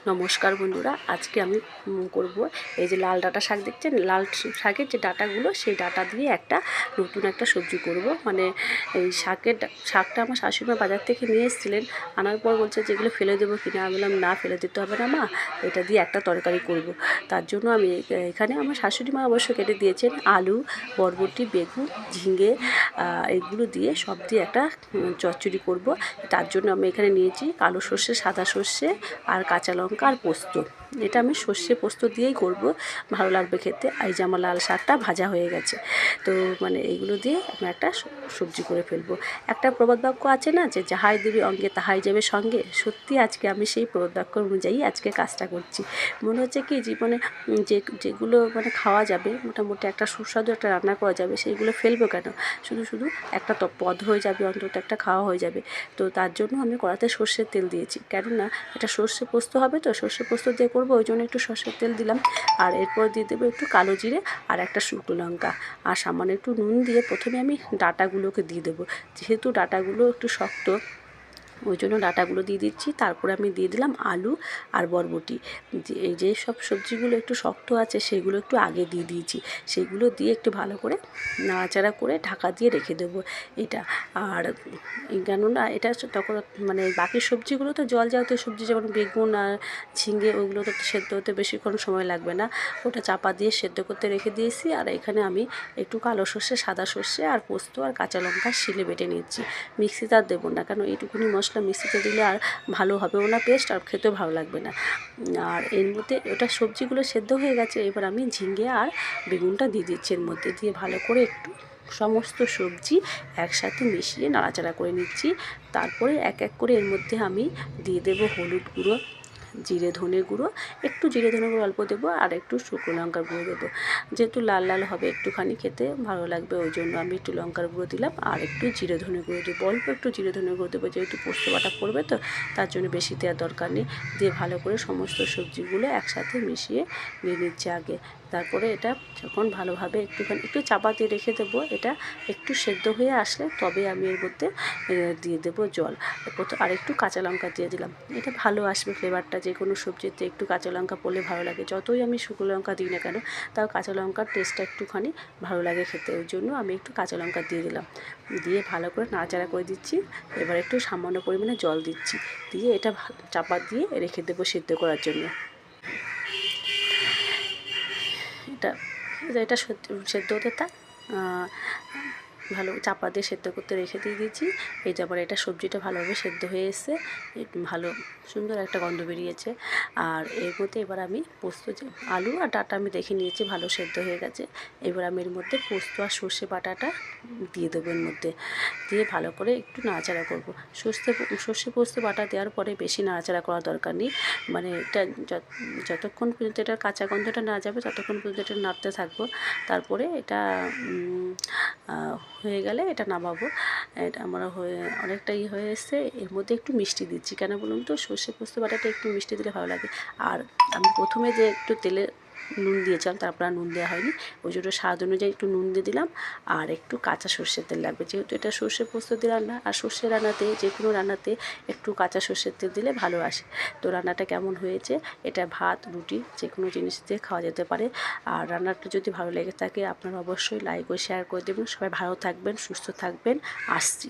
নমস্কার বন্ধুরা, আজকে আমি করব এই যে লাল ডাঁটা শাক দেখছেন, লাল শাকের যে ডাঁটাগুলো সেই ডাঁটা দিয়ে নতুন একটা সবজি করব। মানে এই শাকটা আমার শাশুড়িমা বাজার থেকে নিয়ে এসেছিলেন, আনার পর বলছে যে এগুলো ফেলে দেবো কিনা। আমি বললাম না, ফেলে দিতে হবে না মা, এটা দিয়ে একটা তরকারি করব। তার জন্য আমি এখানে আমার শাশুড়িমা অবশ্য কেটে দিয়েছেন আলু, বরবটি, বেগুন, ঝিঙে, এগুলো দিয়ে সব দিয়ে একটা চচ্চড়ি করব। তার জন্য আমি এখানে নিয়েছি কালো সর্ষে, সাদা সর্ষে আর কাঁচা লঙ্কা আর পোস্ত। এটা আমি সর্ষে পোস্ত দিয়েই করব, ভালো লাগবে খেতে। এই যে আমার লাল শাকটা ভাজা হয়ে গেছে, তো মানে এইগুলো দিয়ে আমি একটা সবজি করে ফেলবো। একটা প্রবাদ বাক্য আছে না, যে যাহাই দিবি অঙ্গে তাহাই যাবে সঙ্গে। সত্যি আজকে আমি সেই প্রবাদ বাক্য অনুযায়ী আজকে কাজটা করছি। মনে হচ্ছে কি জীবনে যেগুলো মানে খাওয়া যাবে, মোটামুটি একটা সুস্বাদু একটা রান্না করা যাবে, সেইগুলো ফেলবো কেন? শুধু শুধু একটা পদ হয়ে যাবে, অন্তত একটা খাওয়া হয়ে যাবে। তো তার জন্য আমি কড়াতে সর্ষের তেল দিয়েছি, কেননা এটা সর্ষে পোস্ত হবে, তো সর্ষে পোস্ত দিয়ে করবো, ওই জন্য একটু সর্ষের তেল দিলাম। আর এরপর দিয়ে দেবো একটু কালো জিরে আর একটা শুকনো লঙ্কা আর সামান্য একটু নুন দিয়ে প্রথমে আমি ডাঁটাগুলোকে দিয়ে দেবো। যেহেতু ডাঁটাগুলো একটু শক্ত, ওই জন্য ডাঁটাগুলো দিয়ে দিচ্ছি। তারপরে আমি দিয়ে দিলাম আলু আর বরবটি। এই যে সব সবজিগুলো একটু শক্ত আছে সেগুলো একটু আগে দিয়ে দিয়েছি, সেগুলো দিয়ে একটু ভালো করে নাড়াচাড়া করে ঢাকা দিয়ে রেখে দেবো এটা। আর কেননা এটা তখন মানে বাকি সবজিগুলো তো জল জাতীয় সবজি, যেমন বেগুন আর ঝিঙে, ওইগুলো তো সেদ্ধ হতে বেশিক্ষণ সময় লাগবে না, ওটা চাপা দিয়ে সেদ্ধ করতে রেখে দিয়েছি। আর এখানে আমি একটু কালো সর্ষে, সাদা সর্ষে আর পোস্ত আর কাঁচা লঙ্কা শিলে বেটে নিচ্ছি। মিক্সিতে আর দেবো না, কারণ এইটুকুনি মশলা মিক্সিতে দিলে আর ভালো হবেও না পেস্ট, আর খেতেও ভালো লাগবে না। আর এর মধ্যে ওটা সবজিগুলো সেদ্ধ হয়ে গেছে, এবার আমি ঝিঙে আর বেগুনটা দিয়ে দিচ্ছি এর মধ্যে, দিয়ে ভালো করে একটু সমস্ত সবজি একসাথে মিশিয়ে নাড়াচাড়া করে নিচ্ছি। তারপরে এক এক করে এর মধ্যে আমি দিয়ে দেবো হলুদ গুঁড়ো, জিরে ধনে গুঁড়ো, একটু জিরে ধনে গুঁড়ো অল্প দেবো, আর একটু শুকনো লঙ্কার গুঁড়ো দেবো। যেহেতু লাল লাল হবে একটুখানি, খেতে ভালো লাগবে, ওই জন্য আমি একটু লঙ্কার গুঁড়ো দিলাম আর একটু জিরে ধনে গুঁড়ো দেবো, অল্প একটু জিরে ধনে গুঁড়ো দেবো, যেহেতু পোস্ত বাটা পড়বে, তো তার জন্য বেশি দেওয়ার দরকার নেই। দিয়ে ভালো করে সমস্ত সবজিগুলো একসাথে মিশিয়ে নিয়ে নিচ্ছে আগে। তারপরে এটা যখন ভালোভাবে একটু চাপা দিয়ে রেখে দেবো, এটা একটু সেদ্ধ হয়ে আসলে তবে আমি এর মধ্যে দিয়ে দেবো জল। আর একটু কাঁচা লঙ্কা দিয়ে দিলাম, এটা ভালো আসবে ফ্লেভারটা। যে কোনো সবজিতে একটু কাঁচা লঙ্কা পড়লে ভালো লাগে, যতই আমি শুকনো লঙ্কা দিই না কেন, তাও কাঁচা লঙ্কার টেস্টটা একটুখানি ভালো লাগে খেতে, ওই জন্য আমি একটু কাঁচা লঙ্কা দিয়ে দিলাম। দিয়ে ভালো করে নাড়াচাড়া করে দিচ্ছি। এবার একটু সামান্য পরিমাণে জল দিচ্ছি, দিয়ে এটা চাপা দিয়ে রেখে দেবো সিদ্ধ করার জন্য। এটা এটা সেদ্ধ হতে থাক, ভালো চাপা দিয়ে সেদ্ধ করতে রেখে দিয়েছি। এই যে আবার এটা সবজিটা ভালোভাবে সেদ্ধ হয়ে এসছে, ভালো সুন্দর একটা গন্ধ বেরিয়েছে। আর এর মধ্যে এবার আমি পোস্ত, যে আলু আর ডাঁটা আমি দেখে নিয়েছি ভালো সেদ্ধ হয়ে গেছে, এবার আমি এর মধ্যে পোস্ত আর সর্ষে বাটাটা দিয়ে দেবো এর মধ্যে, দিয়ে ভালো করে একটু নাড়াচাড়া করবো। সর্ষে পোস্ত বাটা দেওয়ার পরে বেশি নাড়াচাড়া করার দরকার নেই, মানে এটা যতক্ষণ পর্যন্ত এটার কাঁচা গন্ধটা না যাবে ততক্ষণ পর্যন্ত এটা নাড়তে থাকবো। তারপরে এটা হয়ে গেলে এটা নামাবো। এটা আমার অনেকটাই হয়ে এসছে। এর মধ্যে একটু মিষ্টি দিচ্ছি, কেন বলুন তো, সর্ষে পোস্ত বাটাটা একটু মিষ্টি দিলে ভালো লাগে। আর আমি প্রথমে যে একটু তেলে নুন দিয়েছিলাম, তারপর আর নুন দেওয়া হয়নি, ওই জন্য স্বাদ অনুযায়ী একটু নুন দিয়ে দিলাম। আর একটু কাঁচা সর্ষের তেল লাগবে, যেহেতু এটা সর্ষে পোস্ত দিয়ে রান্না, আর সর্ষে রান্নাতে, যে কোনো রান্নাতে একটু কাঁচা সর্ষের তেল দিলে ভালো আসে। তো রান্নাটা কেমন হয়েছে, এটা ভাত, রুটি, যে কোনো জিনিস দিয়ে খাওয়া যেতে পারে। আর রান্নাটা যদি ভালো লেগে থাকে আপনারা অবশ্যই লাইক ও শেয়ার করে দেবেন। সবাই ভালো থাকবেন, সুস্থ থাকবেন, আসছি।